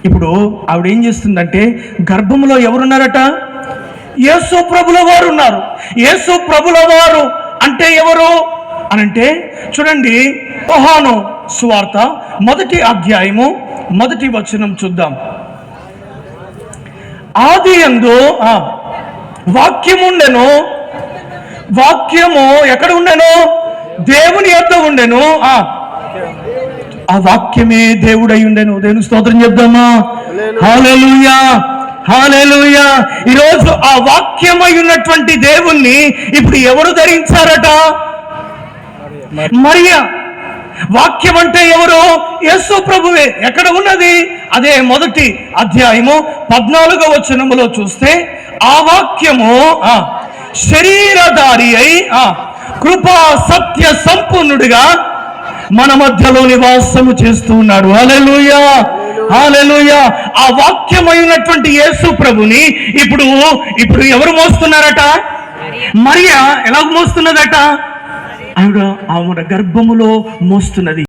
ఇప్పుడు ఆవిడ ఏం చేస్తుందంటే, గర్భంలో ఎవరున్నారట? యేసు ప్రభుల వారు ఉన్నారు. యేసు ప్రభుల వారు అంటే ఎవరు అనంటే, చూడండి, యోహాను సువార్త 1వ అధ్యాయము 1వ వచనం చూద్దాం. ఆదియందు వాక్యము ఉండెను, వాక్యము ఎక్కడ ఉండెను? దేవుని యొద్ద ఉండెను, ఆ వాక్యమే దేవుడై ఉండెను. దేవుని స్తోత్రం చెప్దామా? హల్లెలూయా, హల్లెలూయా. ఈరోజు ఆ వాక్యమై ఉన్నటువంటి దేవుణ్ణి ఇప్పుడు ఎవరు ధరించారట? మరియా. వాక్యం అంటే ఎవరు? యేసు ప్రభువే. ఎక్కడ ఉన్నది? అదే 1వ అధ్యాయము 14వ వచనములో చూస్తే, ఆ వాక్యము శరీరధారి అయి కృపా సత్య సంపూర్ణుడిగా మన మధ్యలో నివాసము చేస్తూ ఉన్నాడు. హల్లెలూయా, హల్లెలూయా. ఆ వాక్యమైనటువంటి యేసు ప్రభుని ఇప్పుడు ఎవరు మోస్తున్నారట? మరియా. ఎలా మోస్తున్నదట? ఆవిడ గర్భములో మోస్తున్నది.